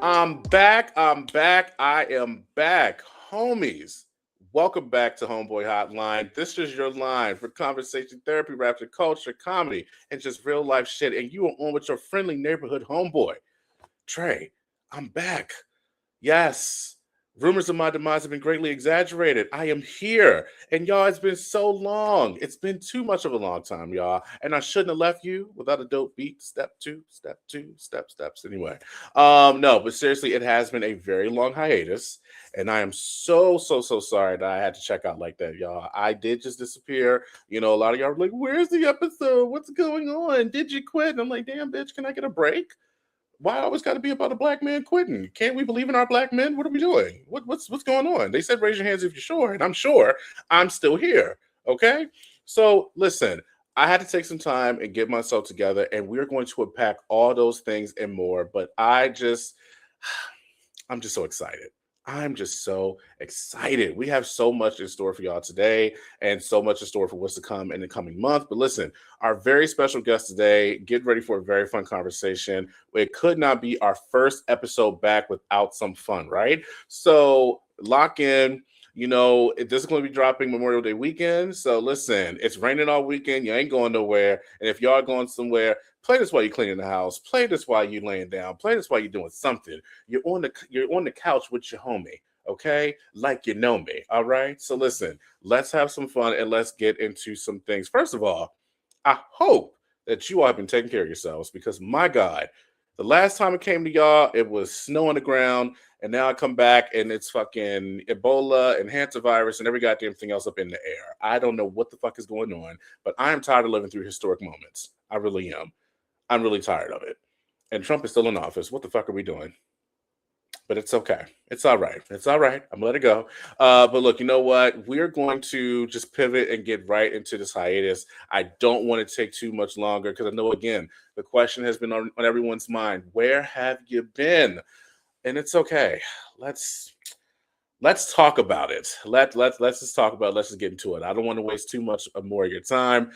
I'm back. I am back. Homies, welcome back to Homeboy Hotline. This is your line for conversation, therapy, rap, culture, comedy, and just real life shit. And you are on with your friendly neighborhood homeboy, Trey. I'm back. Yes. Rumors of my demise have been greatly exaggerated. I am here. And y'all, it's been so long. It's been too much of a long time, y'all. And I shouldn't have left you without a dope beat. Steps. Anyway. No, but seriously, it has been a very long hiatus. And I am so sorry that I had to check out like that, y'all. I did just disappear. A lot of y'all were like, where's the episode? What's going on? Did you quit? And I'm like, damn, bitch, can I get a break? Why always got to be about a black man quitting? Can't we believe in our black men? What are we doing? What's going on? They said raise your hands if you're sure, and I'm sure I'm still here. Okay, so listen, I had to take some time and get myself together, and we're going to unpack all those things and more. But I'm just so excited. I'm just so excited. We have so much in store for y'all today and so much in store for what's to come in the coming month. But listen, our very special guest today, get ready for a very fun conversation. It could not be our first episode back without some fun, right? So lock in. This is going to be dropping Memorial Day weekend. So listen, it's raining all weekend. You ain't going nowhere. And if y'all going somewhere, play this while you're cleaning the house. Play this while you're laying down. Play this while you're doing something. You're on the couch with your homie, okay? Like you know me. All right. So listen, let's have some fun and let's get into some things. First of all, I hope that you all have been taking care of yourselves because my God, the last time it came to y'all, it was snow on the ground, and now I come back and it's fucking Ebola and hantavirus and every goddamn thing else up in the air. I don't know what the fuck is going on, but I am tired of living through historic moments. I really am. I'm really tired of it. And Trump is still in office. What the fuck are we doing? But it's okay. It's all right. It's all right. I'm gonna let it go. But look, you know what? We're going to just pivot and get right into this hiatus. I don't want to take too much longer because I know again the question has been on everyone's mind. Where have you been? And it's okay. Let's let's talk about it. Let's just talk about it. Let's just get into it. I don't want to waste too much more of your time.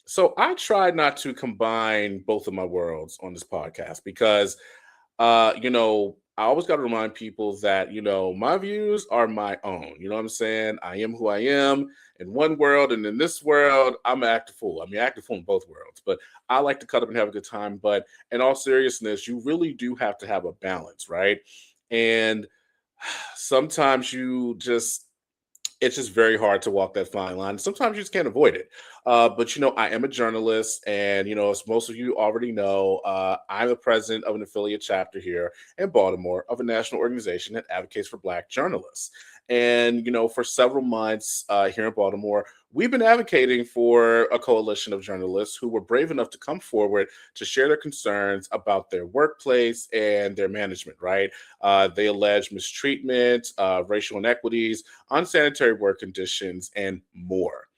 So I try not to combine both of my worlds on this podcast because I always got to remind people that, my views are my own. You know what I'm saying? I am who I am in one world, and in this world, I'm an active fool. I mean, active fool in both worlds, but I like to cut up and have a good time. But in all seriousness, you really do have to have a balance, right? And sometimes it's just very hard to walk that fine line. Sometimes you just can't avoid it. But I am a journalist, and as most of you already know, I'm the president of an affiliate chapter here in Baltimore of a national organization that advocates for Black journalists. And for several months here in Baltimore, we've been advocating for a coalition of journalists who were brave enough to come forward to share their concerns about their workplace and their management. Right? They allege mistreatment, racial inequities, unsanitary work conditions, and more.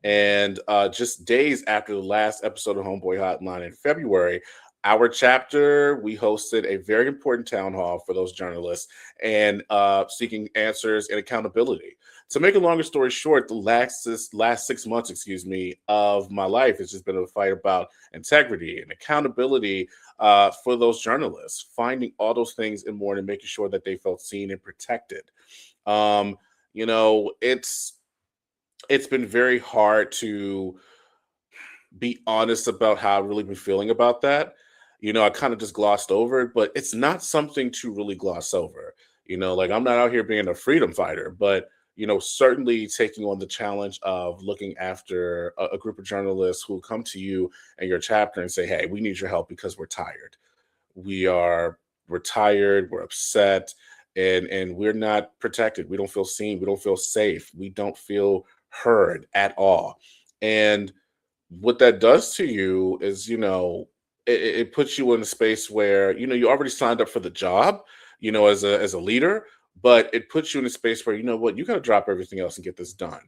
And just days after the last episode of Homeboy Hotline in February, our chapter, we hosted a very important town hall for those journalists and seeking answers and accountability. To make a longer story short, the last 6 months, excuse me, of my life has just been a fight about integrity and accountability for those journalists, finding all those things and more and making sure that they felt seen and protected. Um, you know, it's been very hard to be honest about how I've really been feeling about that. I kind of just glossed over it, but it's not something to really gloss over. Like I'm not out here being a freedom fighter, but certainly taking on the challenge of looking after a group of journalists who come to you and your chapter and say, "Hey, we need your help because we're tired. We are we're tired, we're upset, and we're not protected. We don't feel seen, we don't feel safe, we don't feel heard at all." And what that does to you is, it puts you in a space where, you already signed up for the job, as a leader, but it puts you in a space where, you know what, you got to drop everything else and get this done.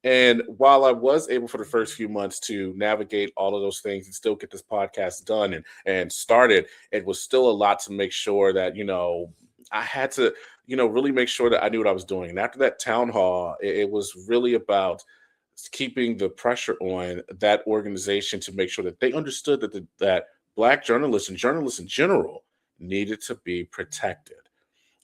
And while I was able for the first few months to navigate all of those things and still get this podcast done and started, it was still a lot to make sure that, I had to, really make sure that I knew what I was doing. And after that town hall, it was really about keeping the pressure on that organization to make sure that they understood that Black journalists and journalists in general needed to be protected.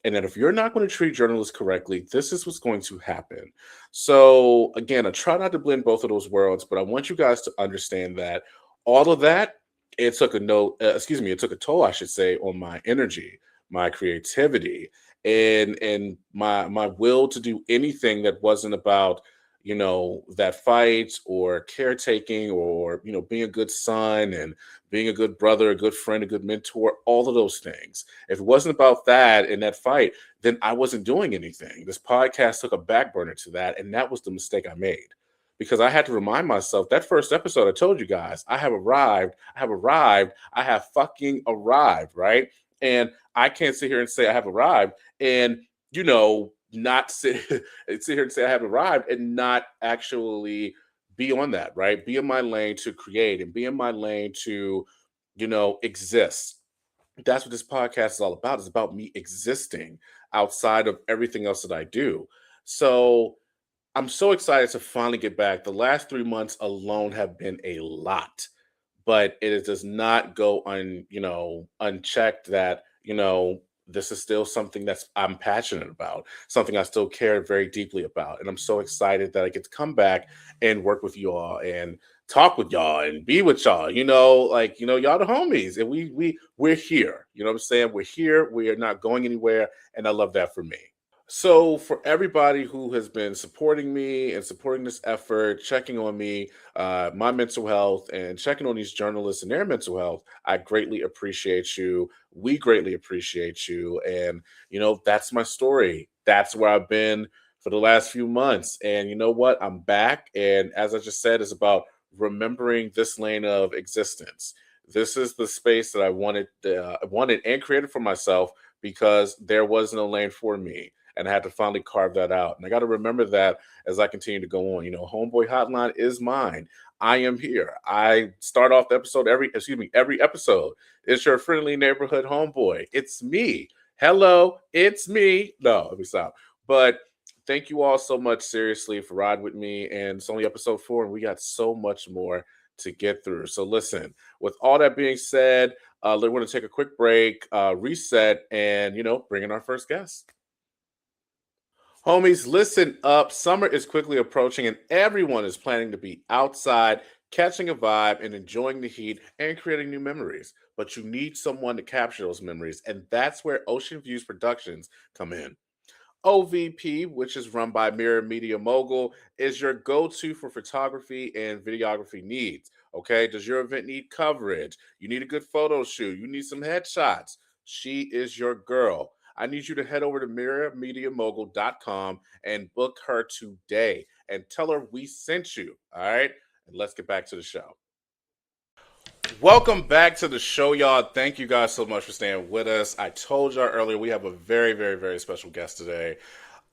And that if you're not going to treat journalists correctly, this is what's going to happen. So, again, I try not to blend both of those worlds, but I want you guys to understand that all of that, it took a it took a toll, I should say, on my energy, my creativity, and my will to do anything that wasn't about, that fight or caretaking or, being a good son and being a good brother, a good friend, a good mentor, all of those things. If it wasn't about that and that fight, then I wasn't doing anything. This podcast took a back burner to that, and that was the mistake I made. Because I had to remind myself that first episode, I told you guys, I have arrived, I have arrived, I have fucking arrived, right? And I can't sit here and say I have arrived and, not sit here and say I have arrived and not actually be on that, right? Be in my lane to create and be in my lane to, exist. That's what this podcast is all about. It's about me existing outside of everything else that I do. So I'm so excited to finally get back. The last 3 months alone have been a lot, but does not go unchecked that, this is still something that's I'm passionate about, something I still care very deeply about. And I'm so excited that I get to come back and work with you all and talk with y'all and be with y'all, y'all the homies. And we're here. You know what I'm saying? We're here. We are not going anywhere. And I love that for me. So, for everybody who has been supporting me and supporting this effort, checking on me, my mental health, and checking on these journalists and their mental health, I greatly appreciate you. We greatly appreciate you. And, that's my story. That's where I've been for the last few months. And you know what? I'm back. And as I just said, it's about remembering this lane of existence. This is the space that I wanted and created for myself because there was no lane for me and I had to finally carve that out. And I got to remember that as I continue to go on. Homeboy Hotline is mine. I am here. I start off the episode every episode. It's your friendly neighborhood homeboy. It's me. Hello, it's me. No, let me stop. But thank you all so much, seriously, for riding with me. And it's only episode 4, and we got so much more to get through. So listen, with all that being said, we're going to take a quick break, reset, and bring in our first guest. Homies, listen up. Summer is quickly approaching, and everyone is planning to be outside, catching a vibe, and enjoying the heat and creating new memories. But you need someone to capture those memories, and that's where Ocean Views Productions come in. OVP, which is run by Mirror Media Mogul, is your go to for photography and videography needs. Okay, does your event need coverage? You need a good photo shoot, you need some headshots. She is your girl. I need you to head over to mirrormediamogul.com and book her today and tell her we sent you. All right, and let's get back to the show. Welcome back to the show, y'all. Thank you guys so much for staying with us. I told y'all earlier we have a very, very, very special guest today.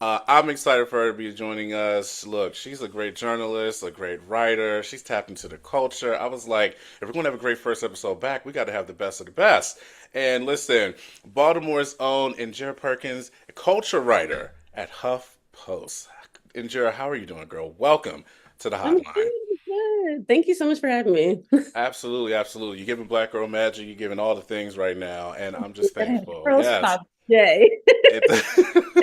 I'm excited for her to be joining us. Look, she's a great journalist, a great writer. She's tapped into the culture. I was like, if we're going to have a great first episode back, we got to have the best of the best. And listen, Baltimore's own Njera Perkins, a culture writer at HuffPost. Njera, how are you doing, girl? Welcome to the Hotline. Good. Thank you so much for having me. Absolutely, absolutely. You're giving Black Girl Magic, you're giving all the things right now, and I'm just thankful. Girl, Yes. stop, Jay. It,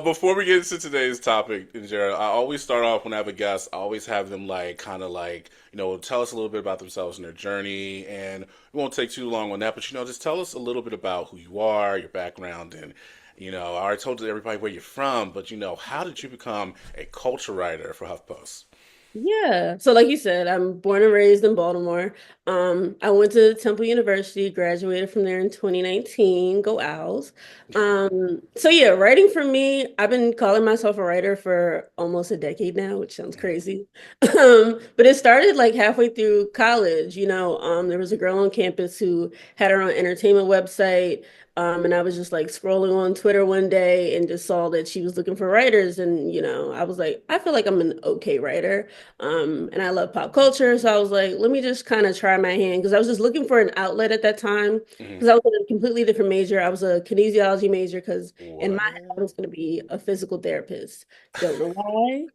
before we get into today's topic, Jared, I always start off when I have a guest. I always have them tell us a little bit about themselves and their journey. And we won't take too long on that, but just tell us a little bit about who you are, your background, and I already told everybody where you're from, but how did you become a culture writer for HuffPost? Yeah. So like you said, I'm born and raised in Baltimore. I went to Temple University, graduated from there in 2019. Go Owls. So yeah, writing for me, I've been calling myself a writer for almost a decade now, which sounds crazy. But it started like halfway through college. There was a girl on campus who had her own entertainment website. And I was just like scrolling on Twitter one day and just saw that she was looking for writers. And, I was like, I feel like I'm an okay writer. And I love pop culture. So I was like, let me just kind of try my hand because I was just looking for an outlet at that time Mhm. because I was in a completely different major. I was a kinesiology major because in my What? head, I was going to be a physical therapist. Don't know why.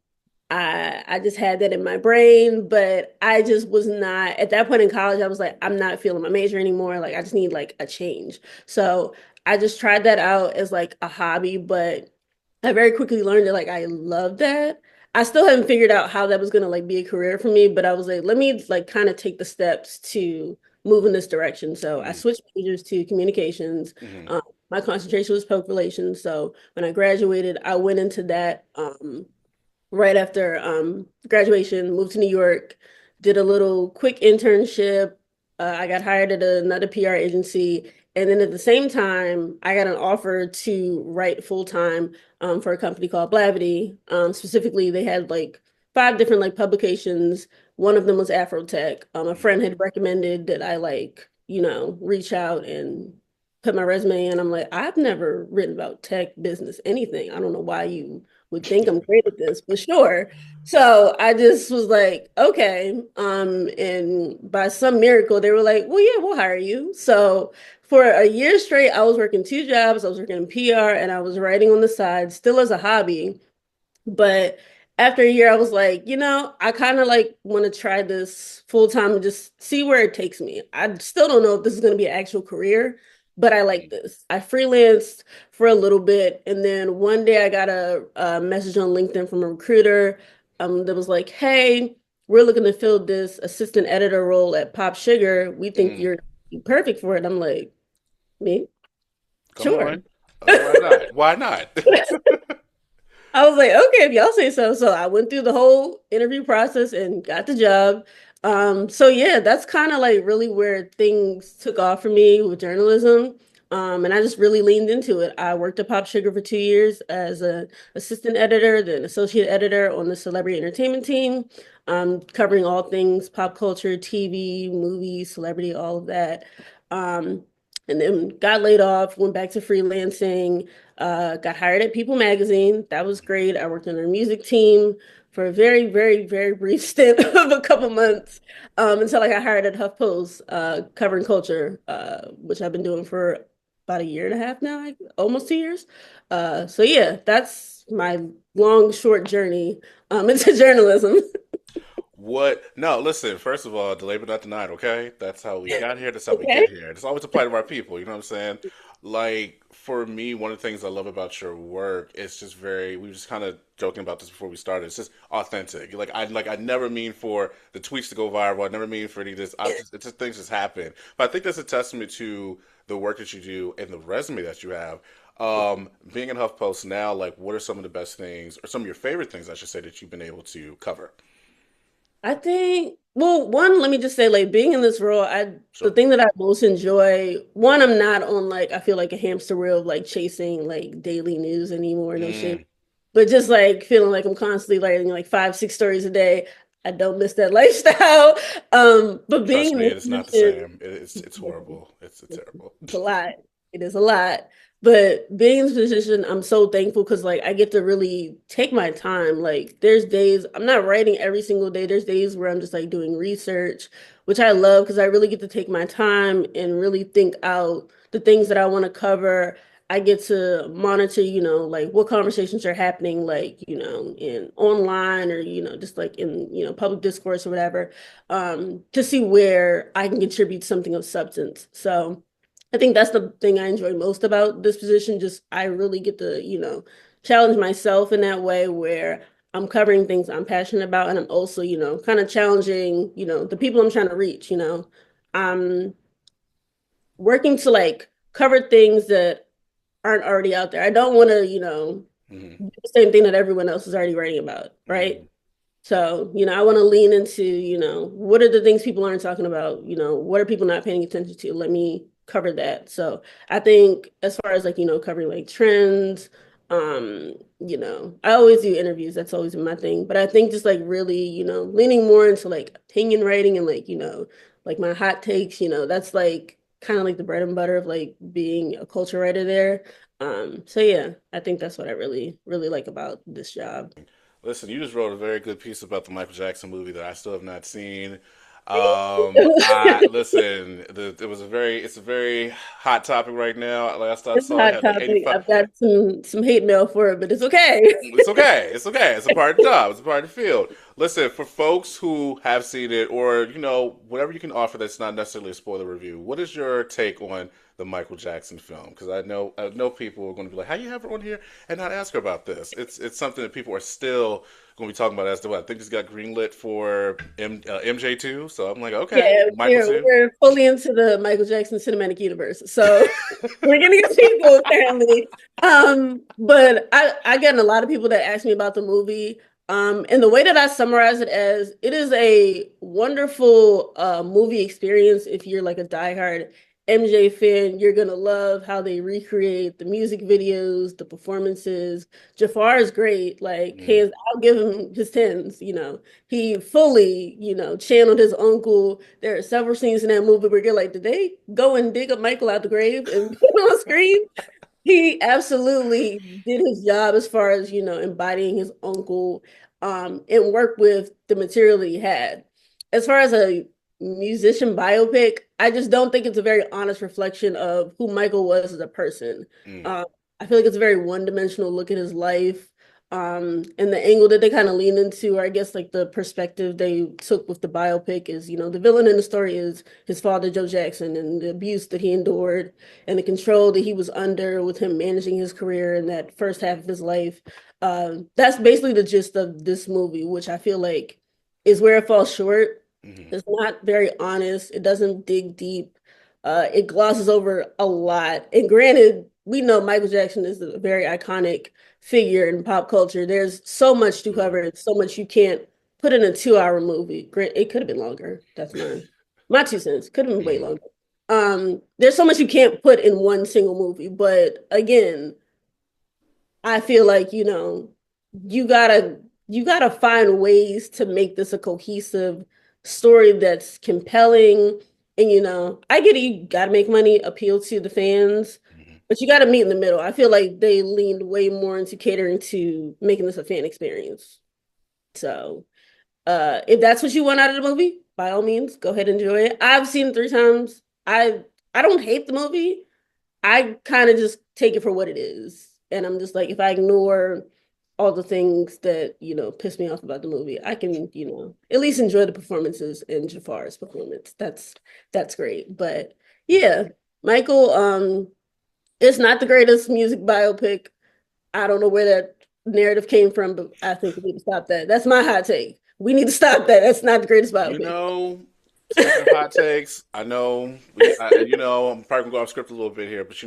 I just had that in my brain, but I just was not at that point in college. I was like, I'm not feeling my major anymore. Like, I just need like a change. So I just tried that out as like a hobby, but I very quickly learned that like I love that. I still haven't figured out how that was gonna like be a career for me, but I was like, let me like kind of take the steps to move in this direction. So I Mm-hmm. switched majors to communications. Mm-hmm. My concentration was public relations. So when I graduated, I went into that. Right after graduation, moved to New York, did a little quick internship. I got hired at another PR agency. And then at the same time, I got an offer to write full time for a company called Blavity. Specifically, they had like five different like publications. One of them was Afrotech. A Mm-hmm. friend had recommended that I like, reach out and put my resume in. I'm like, I've never written about tech, business, anything. I don't know why you would think I'm great at this, but sure. So I just was like, okay. And by some miracle, they were like, well, yeah, we'll hire you. So for a year straight, I was working two jobs. I was working in PR and I was writing on the side, still as a hobby. But after a year, I was like, I kind of like want to try this full time and just see where it takes me. I still don't know if this is going to be an actual career, but I like this. I freelanced for a little bit, and then one day I got a message on LinkedIn from a recruiter that was like, "Hey, we're looking to fill this assistant editor role at Pop Sugar. We think Mm-hmm. you're perfect for it." I'm like, "Me? Come Sure." on. Why not? Why not? I was like, okay, if y'all say so. So I went through the whole interview process and got the job. So yeah, that's kind of like really where things took off for me with journalism. And I just really leaned into it. I worked at Pop Sugar for 2 years as an assistant editor, then associate editor on the celebrity entertainment team, covering all things pop culture, TV, movies, celebrity, all of that. Um, and then got laid off, went back to freelancing, got hired at People Magazine. That was great. I worked on their music team for a very, very, very brief stint of a couple months until I got hired at HuffPost, covering culture, which I've been doing for about a year and a half now, almost 2 years. So yeah, that's my long, short journey into journalism. What? No, listen, first of all, delay but not denied, okay? That's how we got here. That's how we Okay. get here. It's always apply to our people, you know what I'm saying? Like, for me, one of the things I love about your work is just very, we were just kind of joking about this before we started. It's just authentic. I never mean for the tweets to go viral. I never mean for any of this. It's just things just happen. But I think that's a testament to the work that you do and the resume that you have. Being in HuffPost now, like, what are some of the best things, or some of your favorite things, I should say, that you've been able to cover? I think, well, one, let me just say, like being in this role, the Sure. thing that I most enjoy, one, I'm not on like I feel like a hamster wheel of like chasing like daily news anymore, no shame. Mm. But just like feeling like I'm constantly writing like five, six stories a day. I don't miss that lifestyle. But being Trust in me, this it's not the position, same. It's horrible. It's terrible. it's a lot. It is a lot. But being in this position, I'm so thankful because like I get to really take my time. Like there's days I'm not writing every single day. There's days where I'm just like doing research, which I love because I really get to take my time and really think out the things that I want to cover. I get to monitor, like what conversations are happening, like, in online or, just like in, public discourse or whatever, to see where I can contribute something of substance. So I think that's the thing I enjoy most about this position. Just I really get to, challenge myself in that way where I'm covering things I'm passionate about and I'm also, kind of challenging, the people I'm trying to reach, I'm working to like cover things that aren't already out there. I don't want to, Hmm. do the same thing that everyone else is already writing about, right? Hmm. So, I want to lean into, what are the things people aren't talking about? What are people not paying attention to? Let me cover that. So I think as far as like, covering like trends, I always do interviews. That's always been my thing. But I think just like really, leaning more into like opinion writing and like, like my hot takes, that's like kind of like the bread and butter of like being a culture writer there. So yeah, I think that's what I really, really like about this job. Listen, you just wrote a very good piece about the Michael Jackson movie that I still have not seen. I listen. It was it's a very hot topic right now. Last I It's a saw, it hot had like topic. 85. I've got some hate mail for it, but it's okay. It's okay. It's okay. It's a part of the job. It's a part of the field. Listen, for folks who have seen it, or whatever you can offer that's not necessarily a spoiler review. What is your take on the Michael Jackson film? Because I know people are going to be like, "How you have her on here and not ask her about this?" It's something that people are still going to be talking about as to what I think this got greenlit for MJ too. So I'm like, okay, Yeah, Michael too. we're fully into the Michael Jackson cinematic universe. So we're gonna get people apparently. But I get a lot of people that ask me about the movie. And the way that I summarize it is a wonderful movie experience if you're like a diehard MJ fan. You're gonna love how they recreate the music videos, the performances. Jafar is great. Like Mm. hands, I'll give him his tens, he fully, channeled his uncle. There are several scenes in that movie where you're like, did they go and dig up Michael out the grave and put him on screen? He absolutely did his job as far as, embodying his uncle, and work with the material that he had. As far as a musician biopic, I just don't think it's a very honest reflection of who Michael was as a person. Mm. Um, I feel like it's a very one-dimensional look at his life. And the angle that they kind of lean into, or I guess like the perspective they took with the biopic is, the villain in the story is his father, Joe Jackson, and the abuse that he endured and the control that he was under with him managing his career in that first half of his life. That's basically the gist of this movie, which I feel like is where it falls short. Mm. It's not very honest. It doesn't dig deep. It glosses over a lot. And granted, we know Michael Jackson is a very iconic figure in pop culture. There's so much to Sure. cover and so much you can't put in a 2 hour movie. It could have been longer. That's my 2 cents. Could have been way Mm. longer. There's so much you can't put in one single movie, but again, I feel like, you gotta you gotta find ways to make this a cohesive story that's compelling. And I get it, you gotta make money, appeal to the fans, Mm. but you gotta meet in the middle. I feel like they leaned way more into catering to making this a fan experience. So if that's what you want out of the movie, by all means, go ahead and enjoy it. I've seen it 3 times. I don't hate the movie. I kind of just take it for what it is. And I'm just like, if I ignore all the things that, piss me off about the movie, I can, at least enjoy the performances in Jafar's performance. That's great. But yeah, Michael, it's not the greatest music biopic. I don't know where that narrative came from, but I think we need to stop that. That's my hot take. We need to stop that. That's not the greatest You biopic. know, Speaking of hot takes, I know I'm probably gonna go off script a little bit here, but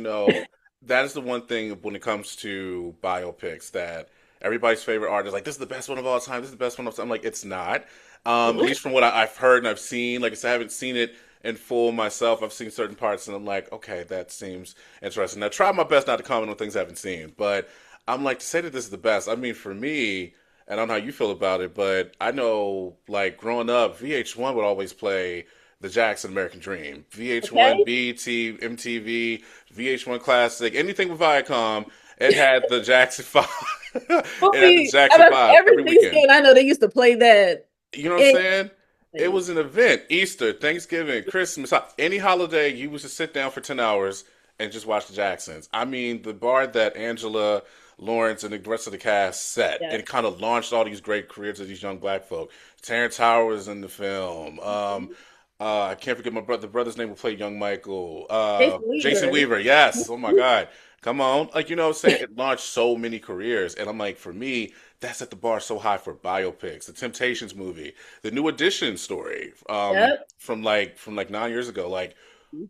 that is the one thing when it comes to biopics that everybody's favorite artist like this is the best one of all time. This is the best one of all time. I'm like, it's not. At least from what I've heard and I've seen. Like I said, I haven't seen it in full myself. I've seen certain parts and I'm like, okay, that seems interesting. I try my best not to comment on things I haven't seen, but I'm like to say that this is the best. I mean, for me. And I don't know how you feel about it, but I know, like, growing up, VH1 would always play the Jackson American Dream. VH1, Okay. BET, MTV, VH1 Classic, anything with Viacom, it had the Jackson 5. It had the Movie, Jackson 5 every every weekend. Thanksgiving, I know they used to play that. You know what I'm And saying? It was an event. Easter, Thanksgiving, Christmas, any holiday, you was to sit down for 10 hours and just watch the Jacksons. I mean, the bar that Angela Lawrence and the rest of the cast set, yeah. and kind of launched all these great careers of these young black folk. Terrence Howard was in the film. I can't forget my brother. The brother's name will play young Michael. Jason Jason Weaver. Weaver. Yes. Oh my God. Come on. Like, what I'm saying? It launched so many careers. And I'm like, for me, that set the bar so high for biopics. The Temptations movie, the New Edition story, Yep. from like 9 years ago. Like,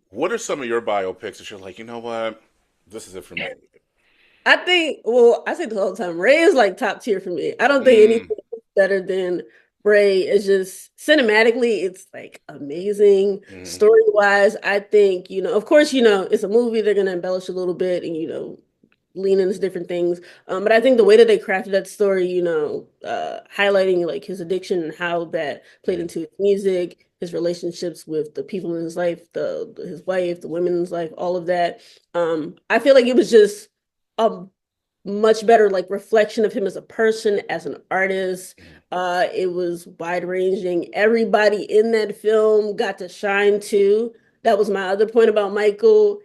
what are some of your biopics that you're like, you know what? This is it for me. I think, well, I say this all the time. Ray is like top tier for me. I don't think Mm, anything is better than Ray. It's just cinematically, it's like amazing. mm, Story wise, I think, of course, it's a movie. They're going to embellish a little bit and, lean into different things. But I think the way that they crafted that story, highlighting like his addiction and how that played mm, into his music, his relationships with the people in his life, his wife, the women in his life, all of that. I feel like it was just a much better like reflection of him as a person, as an artist. It was wide ranging. Everybody in that film got to shine too. That was my other point about Michael.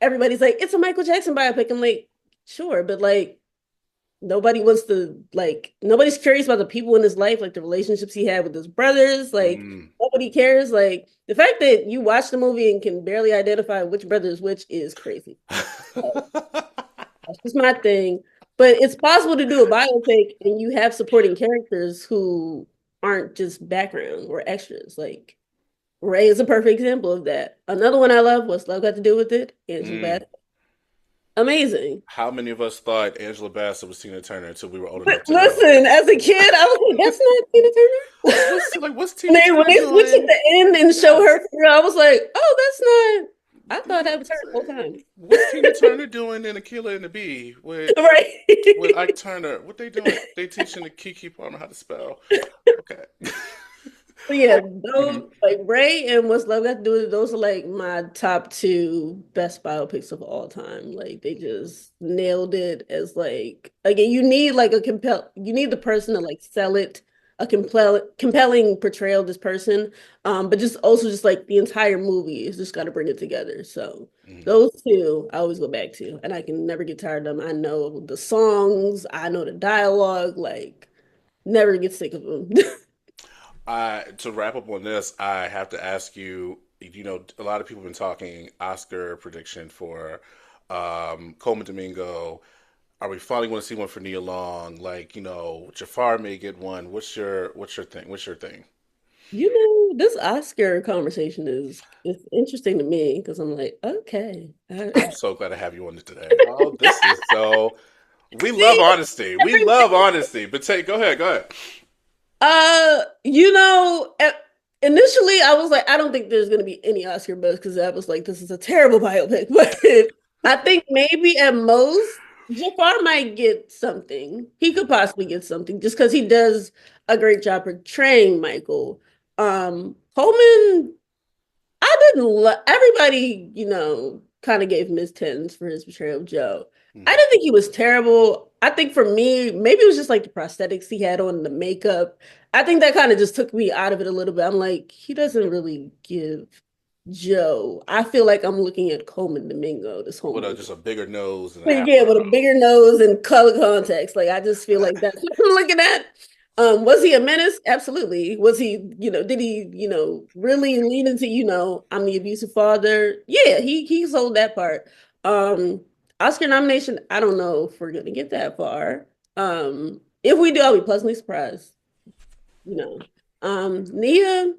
Everybody's like, it's a Michael Jackson biopic. I'm like, sure, but like nobody wants to like nobody's curious about the people in his life, like the relationships he had with his brothers. Like Mm. nobody cares. Like the fact that you watch the movie and can barely identify which brother is which is crazy. That's just my thing. But it's possible to do a biopic and you have supporting characters who aren't just background or extras. Like Ray is a perfect example of that. Another one I love, What's Love Got to Do with It? Angela Mm. Bassett. Amazing. How many of us thought Angela Bassett was Tina Turner until we were old But enough to know? listen, as a kid, I was like, that's not Tina Turner. What's When Tina when Turner they switched at doing? the end and show her Yes. career, I was like, oh, that's not. I You thought know that what was I'm her the whole time. saying? What's Tina Turner doing in A Killer and the Bee with Right. Ike Turner? What they doing? They teaching the Kiki Palmer how to spell. Okay. But yeah, Mhm. those like Ray and What's Love Got to Do with It, those are like my top two best biopics of all time. Like they just nailed it as like again, you need like you need the person to like sell it, a compelling portrayal of this person. But just also just like the entire movie is just gotta bring it together. So Mhm. those two I always go back to and I can never get tired of them. I know the songs, I know the dialogue, like never get sick of them. To wrap up on this, I have to ask you. You know, a lot of people have been talking Oscar prediction for Coleman Domingo. Are we finally going to see one for Nia Long? Like, you know, Jafar may get one. What's your thing? What's your thing? You know, this Oscar conversation is it's interesting to me because I'm like, okay. I'm so glad to have you on it today. Oh, this is so. We love See, honesty. We love honesty. But go ahead, go ahead. you know, initially I was like, I don't think there's gonna be any Oscar buzz because I was like, this is a terrible biopic. But I think maybe at most Jafar might get something. He could possibly get something just because he does a great job portraying Michael. Coleman I didn't love everybody, you know, kind of gave him his tens for his portrayal of Joe. I Mhm. didn't think he was terrible. I think for me, maybe it was just like the prosthetics he had on, the makeup. I think that kind of just took me out of it a little bit. I'm like, he doesn't really give Joe. I feel like I'm looking at Coleman Domingo this whole With movie. just a bigger nose and an Like, yeah, afro. with a bigger nose and color context. Like I just feel like that's what I'm looking at. Was he a menace? Absolutely. Was he, you know, did he, you know, really lean into, you know, I'm the abusive father? Yeah, he sold that part. Um, Oscar nomination, I don't know if we're gonna get that far. If we do, I'll be pleasantly surprised, you know. Nia,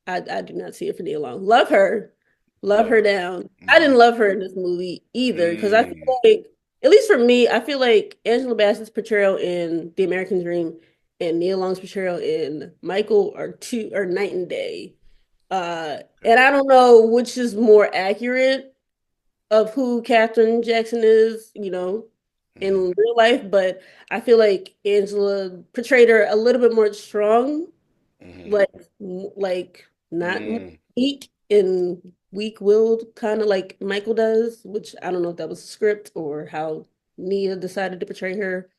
I do not see it for Nia Long. Love her. Love Love her her. down. I Hmm. didn't love her in this movie either because I Mm. feel like, at least for me, I feel like Angela Bassett's portrayal in The American Dream and Nia Long's portrayal in Michael are night and day. And I don't know which is more accurate of who Katherine Jackson is, you know, in Hmm. real life, but I feel like Angela portrayed her a little bit more strong Hmm. like like not Mm. weak and weak-willed, kind of like Michael does, which I don't know if that was a script or how Nia decided to portray her.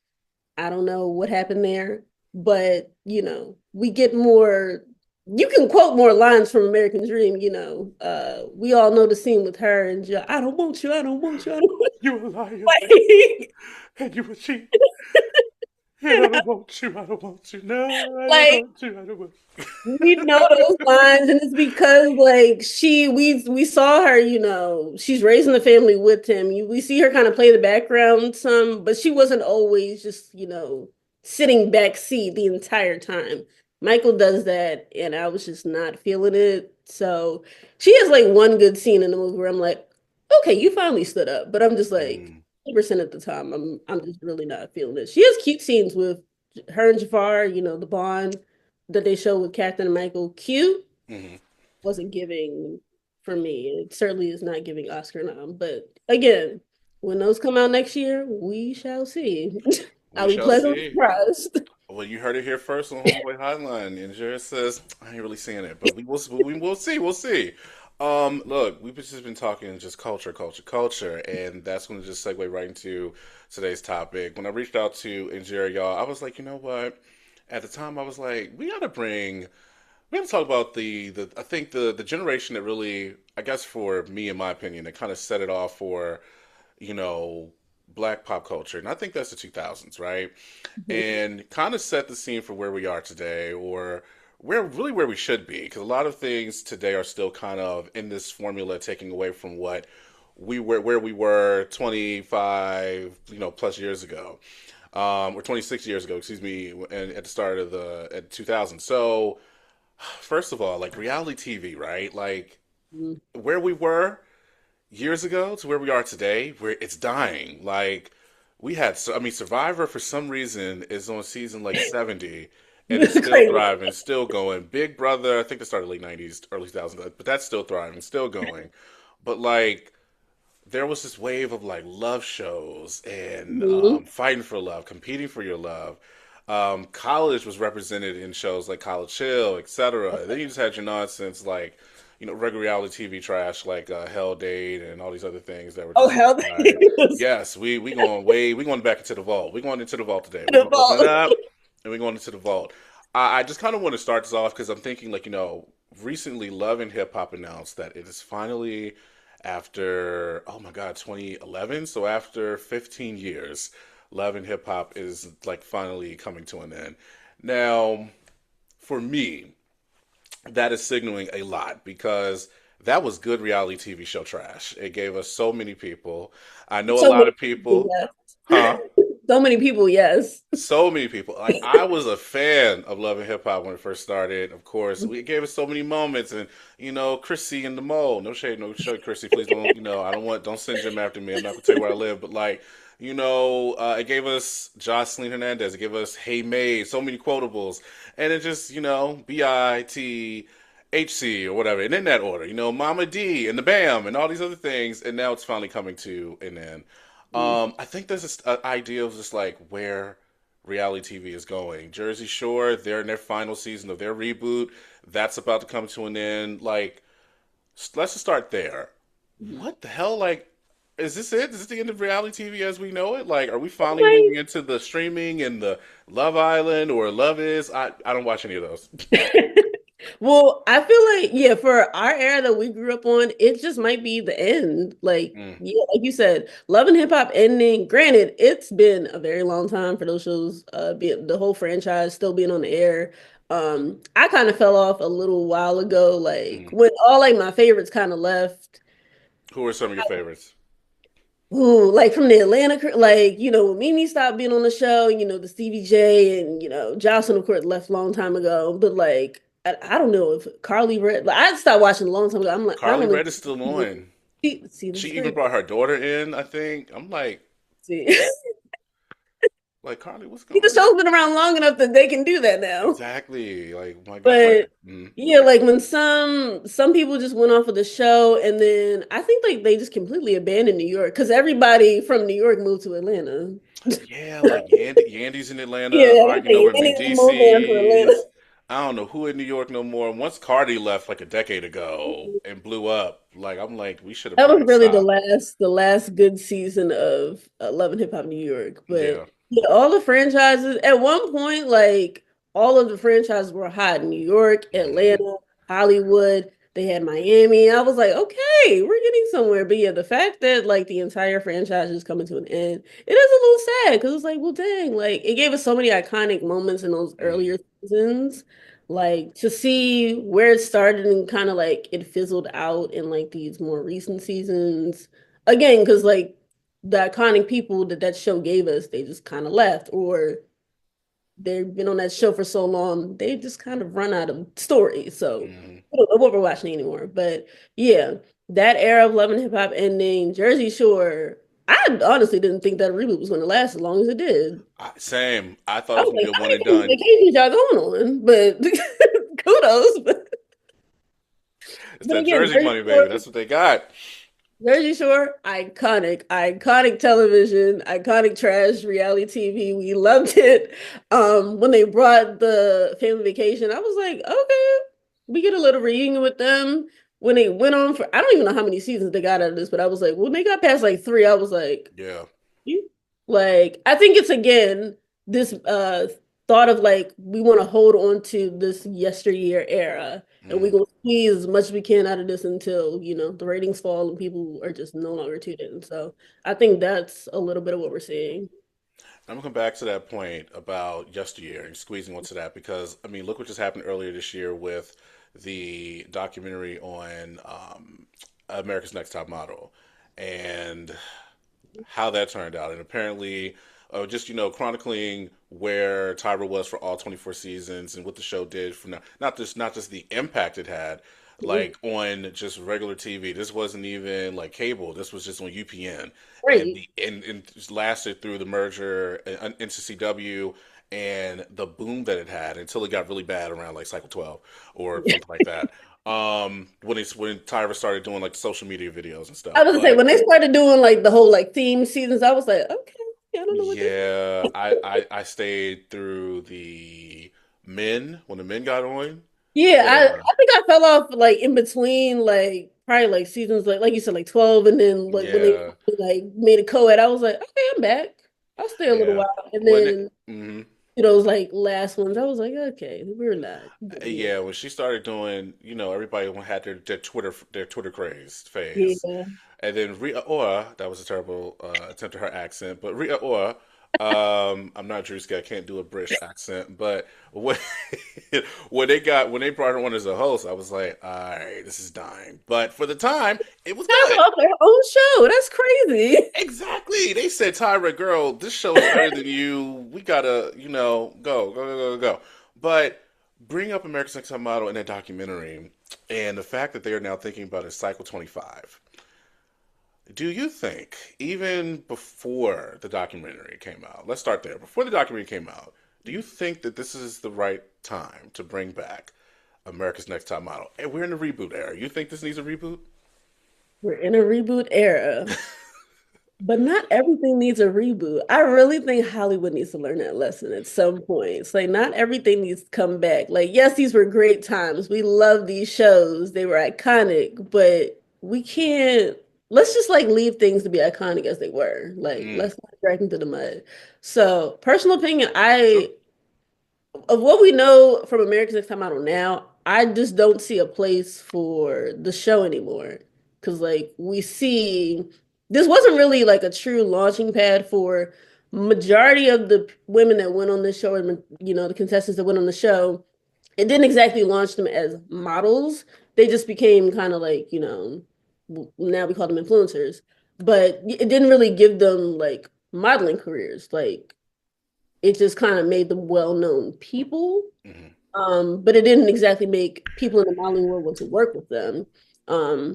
I don't know what happened there, but you know, we get more. You can quote more lines from American Dream. You know, we all know the scene with her and I don't want you. I don't want you. I don't want You a liar, you. and you a cheat, and I don't want you. I don't want you. No, I don't Like, want you. I don't want we know those lines, and it's because like we saw her, you know, she's raising the family with him. We see her kind of play the background some, but she wasn't always just, you know, sitting back seat the entire time. Michael does that, and I was just not feeling it. So she has like one good scene in the movie where I'm like, okay, you finally stood up, but I'm just like you. 100% at the time. I'm just really not feeling it. She has cute scenes with her and Jafar, you know, the bond that they show with Captain and Michael Q Mm-hmm. wasn't giving for me. It certainly is not giving Oscar nom. But again, when those come out next year, we shall see. We I'll be shall pleasantly see. surprised. Well, you heard it here first on Homeboy Hotline. And Njera says, I ain't really seeing it, but we will see. We'll see. Look, we've just been talking just culture, culture, culture, and that's going to just segue right into today's topic. When I reached out to Njera, y'all, I was like, you know what? At the time, I was like, we got to talk about I think the generation that really, I guess for me, in my opinion, that kind of set it off for, you know, black pop culture, and I think that's the 2000s, right? And kind of set the scene for where we are today, or where we should be, because a lot of things today are still kind of in this formula, taking away from what we were where we were 25 plus years ago, or 26 years ago, excuse me, and at the start of the at 2000. So first of all, like reality TV, right? Like Mhm. where we were years ago to where we are today, where it's dying. Like we had, so I mean, Survivor for some reason is on season like 70, and it's still Crazy. thriving, still going. Big Brother, I think it started late 90s, early 2000s, but that's still thriving, still going. But like there was this wave of like love shows and Mhm. fighting for love, competing for your love. College was represented in shows like College Hill, etc. Then you just had your nonsense like, regular reality TV trash like Hell Date and all these other things that were Oh, just hell, like, it was yes, we going back into the vault. We going into the vault today. We're the gonna open it fault. up and we're going into the vault. I just kind of want to start this off because I'm thinking like, recently Love and Hip Hop announced that it is finally after, oh my God, 2011. So after 15 years, Love and Hip Hop is like finally coming to an end. Now, for me, that is signaling a lot because that was good reality TV show trash. It gave us so many people. I know a So lot many of people, people, yes. huh? So many people, yes. So many people. Like I was a fan of Love and Hip Hop when it first started. Of course, it gave us so many moments, and Chrissy and the Mole. No shade, no shade, Chrissy. Please don't. I don't send Jim after me. I'm not gonna tell you where I live, but like, it gave us Jocelyn Hernandez. It gave us Hey Maid. So many quotables, and it just BITHC or whatever, and in that order. Mama D and the Bam and all these other things, and now it's finally coming to an end. I think there's this idea of just like where reality TV is going. Jersey Shore, they're in their final season of their reboot. That's about to come to an end. Like, let's just start there. Mhm. What the hell? Like, is this it? Is this the end of reality TV as we know it? Like, are we finally Like, moving into the streaming and the Love Island or Love Is? I don't watch any of those. well, I feel like, yeah, for our era that we grew up on, it just might be the end. Like, Mm, yeah, like you said, Love and Hip Hop ending. Granted, it's been a very long time for those shows, being the whole franchise still being on the air. I kind of fell off a little while ago, like mm. when all like my favorites kind of left. Who are some of your favorites? Ooh, like from the Atlanta, like, when Mimi stopped being on the show, the Stevie J and, Jocelyn, of course, left a long time ago. But like, I don't know if Carly Red, like, I stopped watching a long time ago. I'm like, I Carly don't know. Red is still on. See, this She is even crazy. brought her daughter in, I think. I'm See, like Carly, what's the going on? show's been around long enough that they can do that now. Exactly. Like, my God. But Mm. yeah, like when some people just went off of the show, and then I think like they just completely abandoned New York because everybody from New York moved to Atlanta. Yeah, like Yandy's in Yeah, Atlanta, or everything. with Any moved down to Atlanta. McDC's. I don't know who in New York no more. Once Cardi left like a decade ago and blew up, like I'm like, we should have That was probably really the stopped. last good season of Love and Hip Hop New York. But Yeah. yeah, all the franchises at one point, like all of the franchises were hot. New York, Hmm. Atlanta, Hollywood. They had Miami. I was like, okay, we're getting somewhere. But yeah, the fact that like the entire franchise is coming to an end, it is a little sad because it's like, well, dang, like it gave us so many iconic moments in those Hmm. earlier seasons. Like to see where it started and kind of like it fizzled out in like these more recent seasons. Again, because like the iconic people that show gave us, they just kind of left, or they've been on that show for so long, they just kind of run out of stories. So Hmm. I don't know what we're watching anymore. But yeah, that era of Love and Hip Hop ending, Jersey Shore. I honestly didn't think that reboot was going to last as long as it did. Same. I thought I it was was gonna like, be a how one and many done. vacations y'all going on? But kudos. It's But that again, Jersey money, baby. That's what they got. Jersey Shore, iconic, iconic television, iconic trash reality TV. We loved it. When they brought the family vacation, I was like, okay, we get a little reunion with them. when they went on for, I don't even know how many seasons they got out of this, but I was like, when they got past like three, I was like, Yeah. you like I think it's again this thought of like we want to hold on to this yesteryear era and we're Mm. gonna squeeze as much as we can out of this until, the ratings fall and people are just no longer tuned in. So I think that's a little bit of what we're seeing. I'm gonna come back to that point about yesteryear and squeezing onto that because I mean, look what just happened earlier this year with the documentary on America's Next Top Model and how that turned out. And apparently, just chronicling where Tyra was for all 24 seasons and what the show did for not just the impact it had, Mhm. like on just regular TV. This wasn't even like cable. This was just on UPN, and Great. and just lasted through the merger into CW and the boom that it had until it got really bad around like cycle 12 or something like that. When Tyra started doing like the social media videos and I stuff, was gonna say but when they started doing like the whole like theme seasons, I was like, okay, yeah, I don't know what this. yeah, I stayed through the men when the men got on. Yeah, Yeah, I think I fell off like in between like probably like seasons like you said like 12 and then like when they yeah, like made a co-ed I was like okay I'm back. I'll stay a little yeah. while and When it, then hmm those like last ones I was like okay we're not good here. yeah, when she started doing, everybody had their Twitter craze phase. Yeah. And then Rhea Ora, that was a terrible attempt at her accent, but Rhea Ora, I'm not Drewski, I can't do a British accent, but when when they brought her on as a host, I was like, all right, this is dying. But for the time, it was That's good. off their own show. That's crazy. Exactly. They said, Tyra, girl, this show is better than you. We gotta, go. But bring up America's Next Top Model in that documentary, and the fact that they are now thinking about a cycle 25. Do you think, even before the documentary came out, let's start there. Before the documentary came out, do you think that this is the right time to bring back America's Next Top Model? And we're in the reboot era. You think this needs a reboot? We're in a reboot era. But not everything needs a reboot. I really think Hollywood needs to learn that lesson at some point. It's like not everything needs to come back. Like, yes, these were great times. We love these shows. They were iconic, but we can't let's just like leave things to be iconic as they were. Like, Mm, let's not drag them through the mud. So, personal opinion, true. of what we know from America's Next Top Model now, I just don't see a place for the show anymore. Because, like, we see this wasn't really like a true launching pad for majority of the women that went on the show and, the contestants that went on the show. It didn't exactly launch them as models. They just became kind of like, now we call them influencers. But it didn't really give them like modeling careers. Like, it just kind of made them well-known people. Hmm. But it didn't exactly make people in the modeling world want to work with them.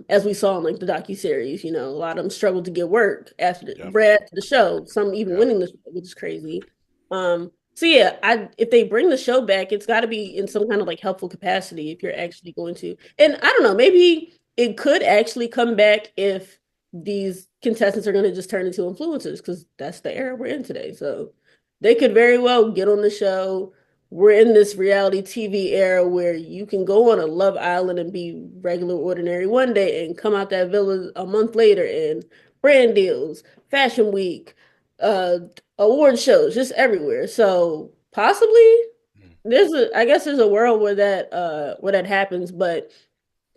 As we saw in like the docu-series, a lot of them struggled to get work Yeah, right after the show, some even yeah. winning the show, which is crazy. So yeah, if they bring the show back, it's got to be in some kind of like helpful capacity if you're actually going to. And I don't know, maybe it could actually come back if these contestants are going to just turn into influencers because that's the era we're in today. So they could very well get on the show. We're in this reality TV era where you can go on a Love Island and be regular ordinary one day and come out that villa a month later and brand deals, fashion week, uh award shows, just everywhere. So possibly Mm, I guess there's a world where that happens, but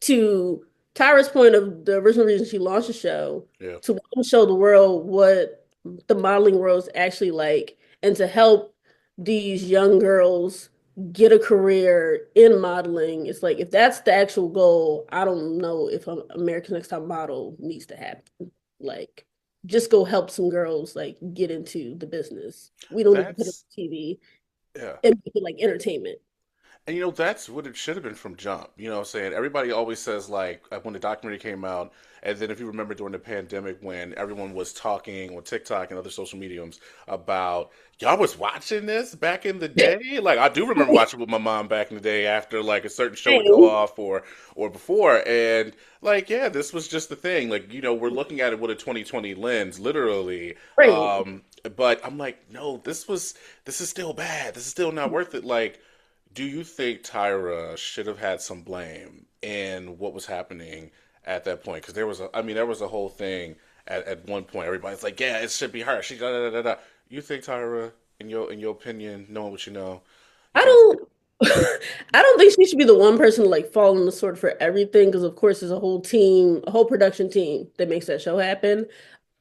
to Tyra's point of the original reason she launched the show, yeah. to show the world what the modeling world is actually like, and to help these young girls get a career in modeling. It's like if that's the actual goal, I don't know if America's Next Top Model needs to happen. Like, just go help some girls like get into the business. We don't need to put it That's on TV yeah. and make it like entertainment. And that's what it should have been from jump. You know what I'm saying? Everybody always says like when the documentary came out, and then if you remember during the pandemic when everyone was talking on TikTok and other social mediums about y'all was watching this back in the day. Like I do remember watching with my mom back in the day after like a certain show would go Same. off or before. And like yeah, this was just the thing. Like, we're looking at it with a 2020 lens, literally. Right. Um, but I'm like, no, this is still bad. This is still not worth it. Like Do you think Tyra should have had some blame in what was happening at that point? Because there was a whole thing at one point. Everybody's like, yeah, it should be her. She da da da da. You think Tyra, in your opinion, knowing what you know, you I think don't I don't think she should be the one person to like fall on the sword for everything because of course there's a whole team, a whole production team that makes that show happen.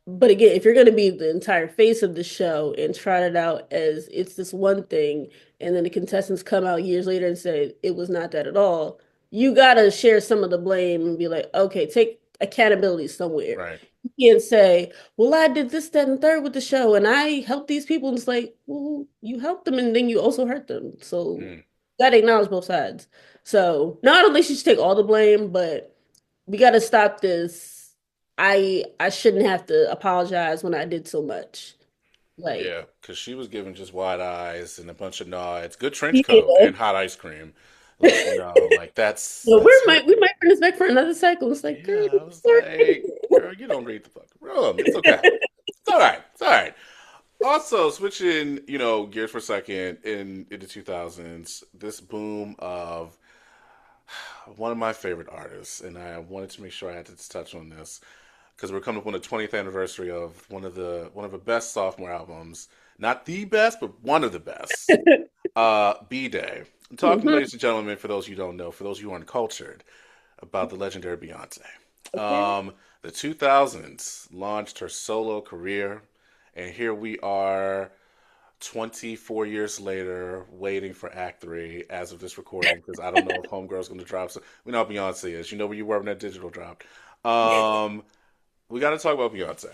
But again, if you're going to be the entire face of the show and trot it out as it's this one thing, and then the contestants come out years later and say it was not that at all, you got to share some of the blame and be like, okay, take accountability somewhere. right? You can't say, well, I did this, that, and third with the show, and I helped these people. And it's like, well, you helped them and then you also hurt them. So Mm, you got to acknowledge both sides. So, no, I don't think she should take all the blame, but we got to stop this. I shouldn't have to apologize when I did so much. yeah, Like, because she was giving just wide eyes and a bunch of nods. Good trench coat yeah. and hot ice cream. Let you know, like So that's we might bring this back for another cycle. It's like, girl, yeah. I was like, girl, you don't read the fucking room. It's okay. It's all right. It's all right. Also, switching, gears for a second in the 2000s, this boom of one of my favorite artists, and I wanted to make sure I had to touch on this because we're coming up on the 20th anniversary of one of the best sophomore albums, not the best, but one of the best. B Day. I'm talking, Mhm. ladies and gentlemen, for those you don't know, for those you aren't cultured, about the legendary Beyonce. Okay. The 2000s launched her solo career, and here we are 24 years later, waiting for Act 3 as of this recording, because I don't know if Homegirl's going to drop. So we know how Beyonce is. You know where you were when that digital dropped. Um, we got to talk about Beyonce.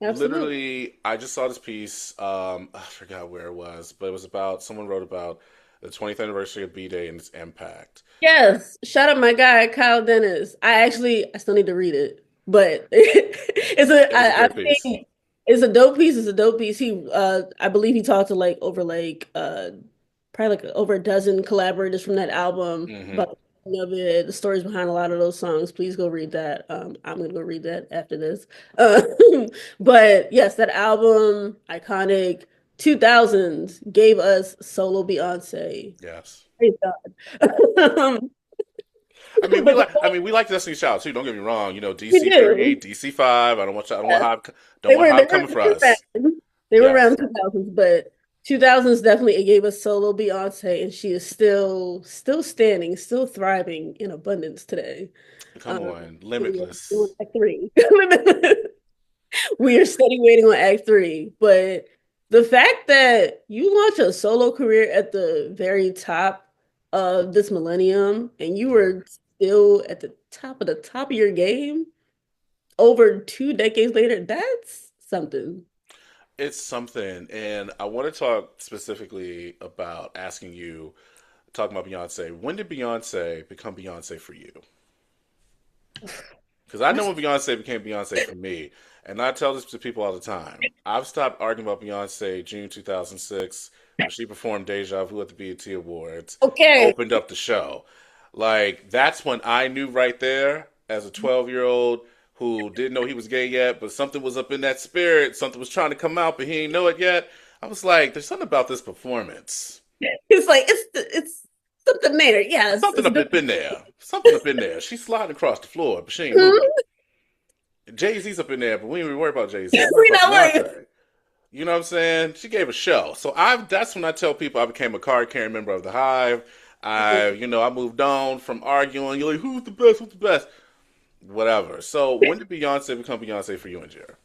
Absolutely. Literally, I just saw this piece. I forgot where it was, but it was about someone wrote about the 20th anniversary of B Day and its impact. Yes. Shout out my guy, Kyle Dennis. I still need to read it, but It was a I great piece. think it's a dope piece. It's a dope piece. I believe he talked to like over probably like over a dozen collaborators from that album Hmm. about the making of it, the stories behind a lot of those songs. Please go read that. I'm gonna go read that after this. Uh, but yes, that album, iconic 2000s, gave us solo Beyonce. Yes. Praise God. But We like Destiny Child too. Don't get me wrong. we DC 3, do. DC 5. I don't want Yes. hype. Don't want hype coming for They were us. around. They were Yes. around 2000s, but 2000s definitely it gave us solo Beyonce, and she is still standing, still thriving in abundance today. Come Um, on. we are doing Limitless. Act 3. We are steady waiting on Act 3, but the fact that you launch a solo career at the very top of this millennium and you Mhm. were still at the top of your game over 2 decades later, that's something. It's something, and I want to talk specifically about asking you, talking about Beyonce. When did Beyonce become Beyonce for you? Because I know That's when Beyonce became Beyonce for me, and I tell this to people all the time. I've stopped arguing about Beyonce June 2006 when she performed Deja Vu at the BET Awards, okay. opened up the show. Like, that's when I knew right there, as a 12-year-old who didn't know he was gay yet, but something was up in that spirit, something was trying to come out, but he didn't know it yet. I was like, there's something about this performance. It's like it's something there. Yes, Something it's up good. in there. Something up in there. She's sliding across the floor, but she ain't moving. Mhm. Jay Z's up in there, but we ain't even worry about Jay Z. We worry We're about not worried. Beyonce. You know what I'm saying? She gave a show. So I that's when I tell people I became a card carrying member of the Hive. I moved on from arguing. You're like, who's the best? Who's the best? Whatever. So when did Beyonce become Beyonce for you and Jared?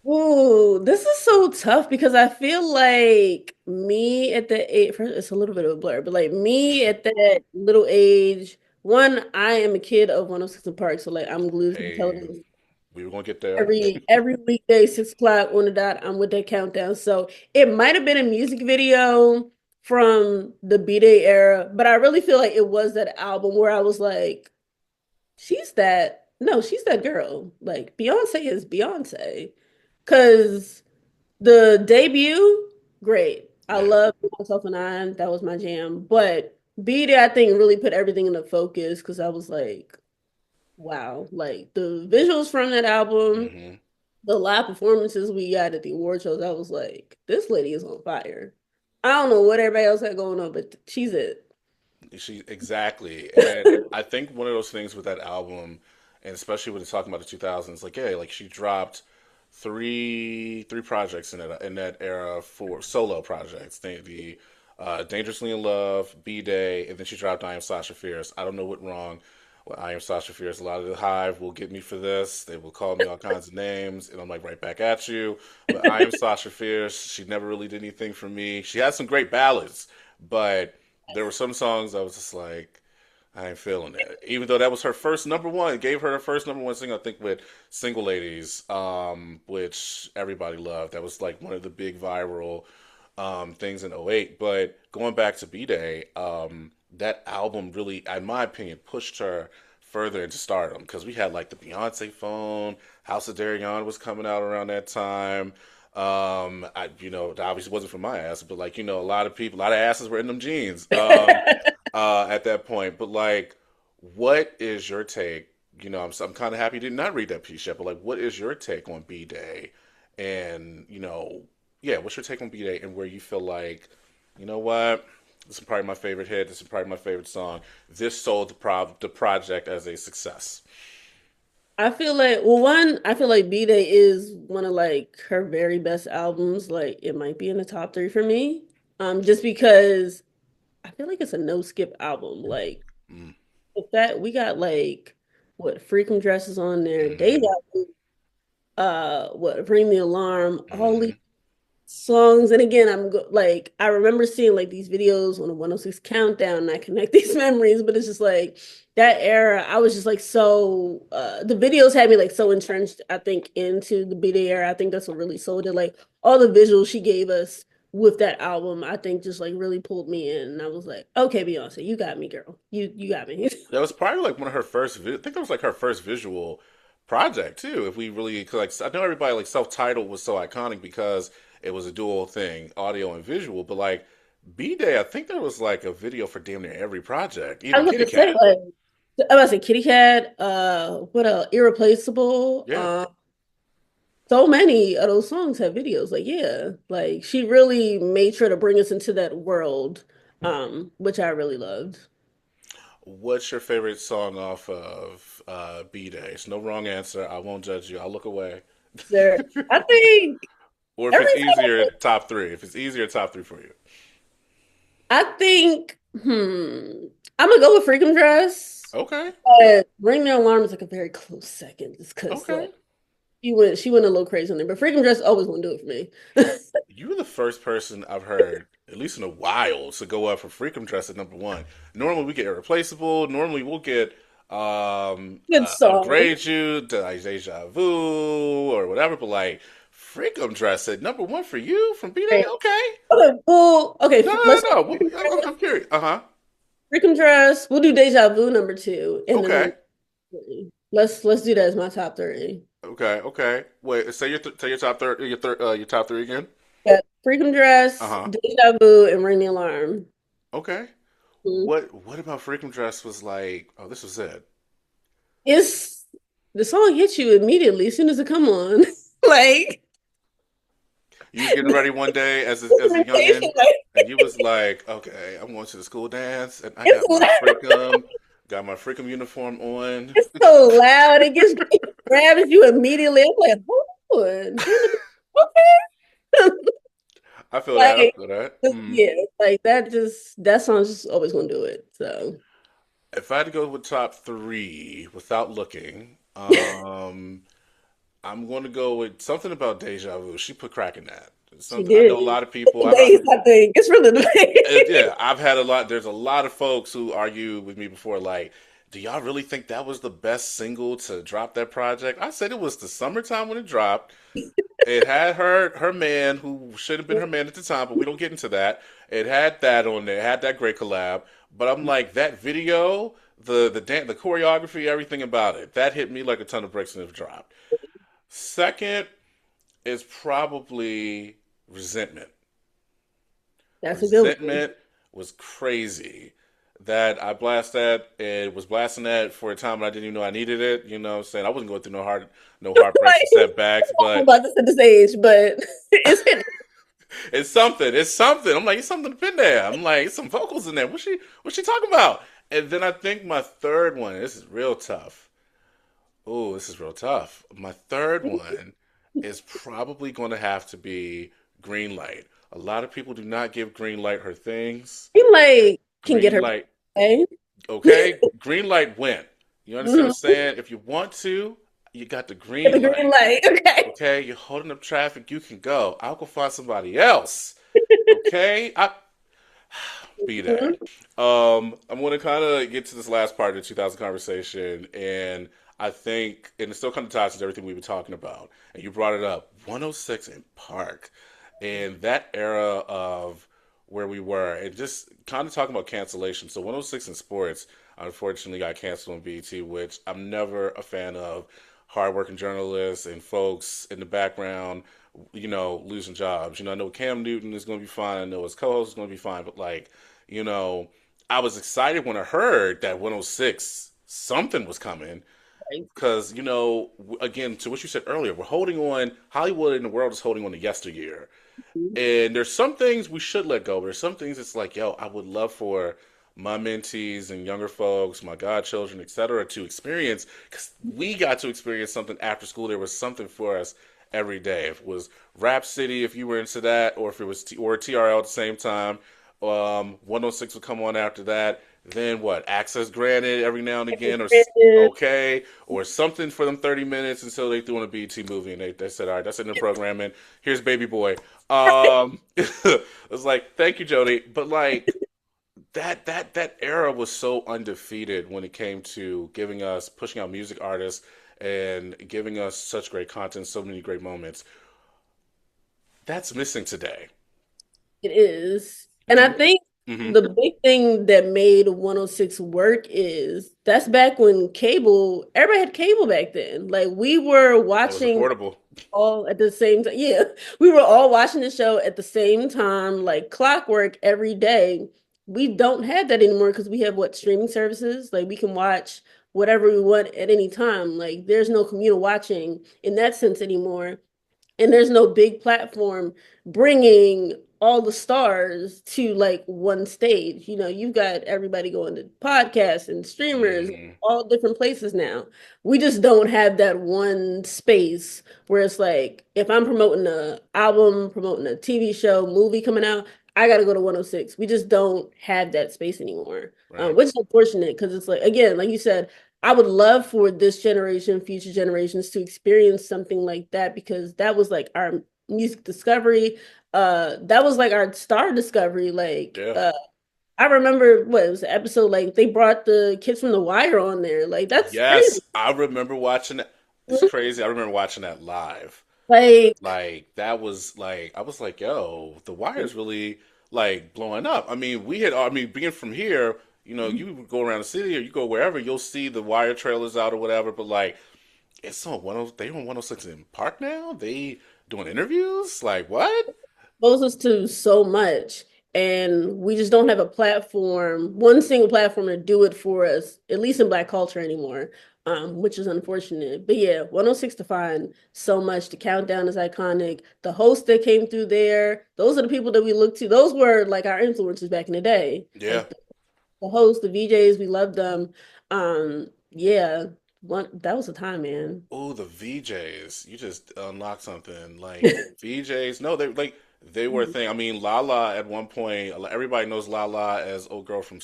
Ooh, this is so tough because I feel like me at the age, it's a little bit of a blur, but like me at that little age, one, I am a kid of 106 and Park, so like I'm glued to the Hey, television we were gonna get there. every weekday, 6 o'clock on the dot. I'm with that countdown. So it might have been a music video from the B-Day era, but I really feel like it was that album where I was like, she's that girl. Like Beyonce is Beyonce. Cause the debut, great. I Yeah. love myself and I. That was my jam. But Beat It, I think, really put everything into focus because I was like, wow, like the visuals from that album, Hmm. the live performances we got at the award shows, I was like, this lady is on fire. I don't know what everybody else had going on, but she's it. She exactly, and I think one of those things with that album, and especially when it's talking about the 2000s, like yeah, like she dropped three projects in that era for solo projects. The Dangerously in Love, B Day, and then she dropped I Am Sasha Fierce. I don't know what wrong. Well, I Am Sasha Fierce. A lot of the Hive will get me for this. They will call me all kinds of names, and I'm like right back at you. But I Am Sasha Fierce. She never really did anything for me. She had some great ballads, but there were some songs I was just like, I ain't feeling it. Even though that was her first number one, gave her her first number one single, I think, with Single Ladies, which everybody loved. That was like one of the big viral things in '08. But going back to B Day, that album really, in my opinion, pushed her further into stardom because we had like the Beyonce phone, House of Darion was coming out around that time. It obviously wasn't for my ass, but like, a lot of people, a lot of asses were in them jeans, at that point. But like, what is your take? I'm kind of happy you did not read that piece yet, but like, what is your take on B Day? And, yeah, what's your take on B Day and where you feel like, you know what? This is probably my favorite hit. This is probably my favorite song. This sold the project as a success. I feel like, well, one, I feel like B Day is one of like her very best albums. Like it might be in the top three for me. Just because I feel like it's a no skip album. Like Mm. with that, we got like what Freakum Dresses on there, Deja Hmm. Vu, what Ring the Alarm, all these Hmm. songs. And again, like I remember seeing like these videos on a 106 countdown and I connect these memories, but it's just like that era, I was just like so the videos had me like so entrenched, I think, into the B-Day era. I think that's what really sold it. Like all the visuals she gave us with that album, I think just like really pulled me in. And I was like, okay, Beyonce, you got me, girl. You got me. That was probably like one of her first. I think that was like her first visual project too. If we really, 'cause, like, I know everybody like self-titled was so iconic because it was a dual thing, audio and visual. But like B Day, I think there was like a video for damn near every project, I even was Kitty about to say Cat. like I was about to say Kitty Cat, what Irreplaceable, Yeah. so many of those songs have videos. Like, yeah, like she really made sure to bring us into that world, which I really loved. What's your favorite song off of B Day? It's no wrong answer. I won't judge you. I'll look away. There, I think Or if every it's time easier, top three. If it's easier, top three for you. I think, I'm gonna go with Freakum Dress. Okay. But Ring the Alarm is like a very close second, just because Okay. like she went a little crazy on there. But Freakum Dress always gonna do it for me. You were the first person I've heard, at least in a while, to go up for Freakum Dress at number one. Normally we get Irreplaceable. Normally we'll get Good song. Upgrade You, Deja Vu, or whatever. But like Freakum Dress at number one for you from B Day. Okay, Okay. well, okay, No, no, let's no, no. I'm curious. Uh huh. Freakum Dress. We'll do Deja Vu number two, and then Okay. number three. Let's do that as my top three. Okay. Okay. Wait. Say your top third. Your top three again. Yeah, Freakum Uh Dress, huh. Deja Vu, and Ring the Alarm. Okay. Mhm. What about Freakum Dress was like? Oh, this was it. It's the song hits you immediately as soon as it come on. Like You was getting ready one day as a youngin, it's and you was like, "Okay, I'm going to the school dance, and I it's got my freakum uniform on." it's so loud. It grabs you immediately. I'm like, hold on, okay. I feel that. I Like, feel that. yeah, like that song's just always gonna do it. So If I had to go with top three without looking, I'm going to go with something about Deja Vu. She put crack in that. she Something I did. know a lot of people. Base, I think it's really the base. Yeah, I've had a lot. There's a lot of folks who argue with me before, like, do y'all really think that was the best single to drop that project? I said it was the summertime when it dropped. It had her man who should have been her man at the time, but we don't get into that. It had that on there. It had that great collab. But I'm like that video, the choreography, everything about it, that hit me like a ton of bricks and it dropped. Second is probably resentment. That's a good one. Resentment was crazy. That I blast that and was blasting that for a time when I didn't even know I needed it. You know what I'm saying? I wasn't going through no heartbreaks Like, or setbacks, I'm but about to set the stage, but it's hitting. It's something. It's something. I'm like, it's something up in there. I'm like, it's some vocals in there. What's she talking about? And then I think my third one, this is real tough. Oh, this is real tough. My third one is probably going to have to be Green Light. A lot of people do not give Green Light her things. You like can get Green her Light, way. okay? Green Light went. You understand what I'm Mhm. saying? If you want to, you got the Get the green green light. light. Okay. Okay, you're holding up traffic. You can go. I'll go find somebody else. Okay, I be that. Mhm. I'm going to kind of get to this last part of the 2000 conversation, and I think, and it still kind of ties to everything we've been talking about. And you brought it up, 106 in Park, and that era of where we were, and just kind of talking about cancellation. So 106 in sports, unfortunately, got canceled on BET, which I'm never a fan of. Hardworking journalists and folks in the background, losing jobs. I know Cam Newton is going to be fine. I know his co-host is going to be fine, but like you know, I was excited when I heard that 106 something was coming Right. because again, to what you said earlier, we're holding on. Hollywood and the world is holding on to yesteryear, and there's some things we should let go. But there's some things it's like, yo, I would love for my mentees and younger folks, my godchildren, etc., to experience because we got to experience something after school. There was something for us every day. If it was Rap City, if you were into that, or if it was or TRL at the same time. 106 would come on after that. Then what? Access granted every now and again, or okay, or something for them 30 minutes until they threw in a BT movie and they said, all right, that's in the programming. Here's Baby Boy. It was like, thank you, Jody. But like that era was so undefeated when it came to giving us pushing out music artists and giving us such great content, so many great moments. That's missing today. It is. And Do I you? think Mm-hmm. the big thing that made 106 work is that's back when cable, everybody had cable back then. Like we were It was watching affordable. all at the same time. Yeah, we were all watching the show at the same time, like clockwork every day. We don't have that anymore because we have what streaming services. Like we can watch whatever we want at any time. Like there's no communal watching in that sense anymore. And there's no big platform bringing all the stars to like one stage. You've got everybody going to podcasts and streamers, Mm-hmm. all different places now. We just don't have that one space where it's like if I'm promoting a album, promoting a TV show, movie coming out, I got to go to 106. We just don't have that space anymore, Right. which is unfortunate because it's like, again, like you said, I would love for this generation, future generations to experience something like that because that was like our music discovery. That was like our star discovery. Like, Yeah. I remember what it was the episode, like they brought the kids from The Wire on there. Like, that's Yes, crazy. I remember watching it. It's crazy. I remember watching that live. Like, Like that was like I was like, yo, the wire's really like blowing up. Being from here, you go around the city or you go wherever, you'll see the wire trailers out or whatever, but like it's on they on 106 in Park now? They doing interviews? Like what? expose us to so much, and we just don't have a platform, one single platform to do it for us, at least in Black culture anymore, which is unfortunate. But yeah, 106 defined so much. The countdown is iconic. The hosts that came through there, those are the people that we look to. Those were like our influencers back in the day. Yeah. Like the hosts, the VJs, we loved them. Yeah, that was a time, man. Oh, the VJs. You just unlocked something. Like VJs. No, they were a thing. I mean, Lala at one point, everybody knows Lala as old girl from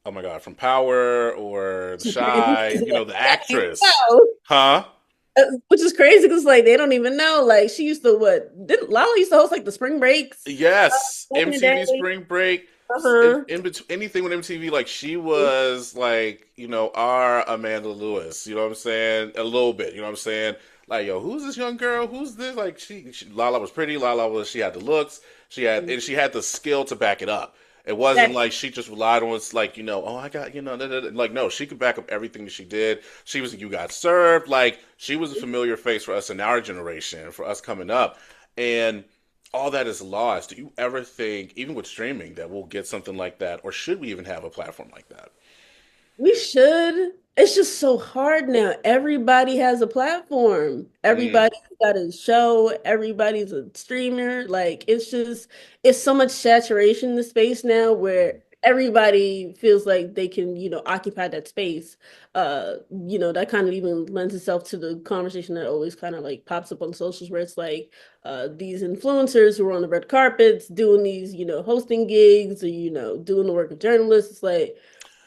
oh my God, from Power or The Shy, the actress. Huh? Which is crazy because like they don't even know. Like she used to what? Didn't Lala used to host like the spring breaks Yes, back in the MTV day? Spring Break, Uh-huh. in between anything with MTV, like she was like, our Amanda Lewis, you know what I'm saying? A little bit, you know what I'm saying? Like, yo, who's this young girl? Who's this? Like, Lala was pretty. She had the looks. And she had the skill to back it up. It wasn't That like she just relied on it's like, oh, I got, da, da, da. Like, no, she could back up everything that she did. She was, you got served. Like, she was a familiar face for us in our generation, for us coming up. And all that is lost. Do you ever think, even with streaming, that we'll get something like that, or should we even have a platform like that? we should. it's just so hard now. Everybody has a platform. Mm, Everybody's got a show. Everybody's a streamer. Like it's so much saturation in the space now where mm. everybody feels like they can, occupy that space. That kind of even lends itself to the conversation that always kind of like pops up on socials where it's like these influencers who are on the red carpets doing these, hosting gigs or, doing the work of journalists. It's like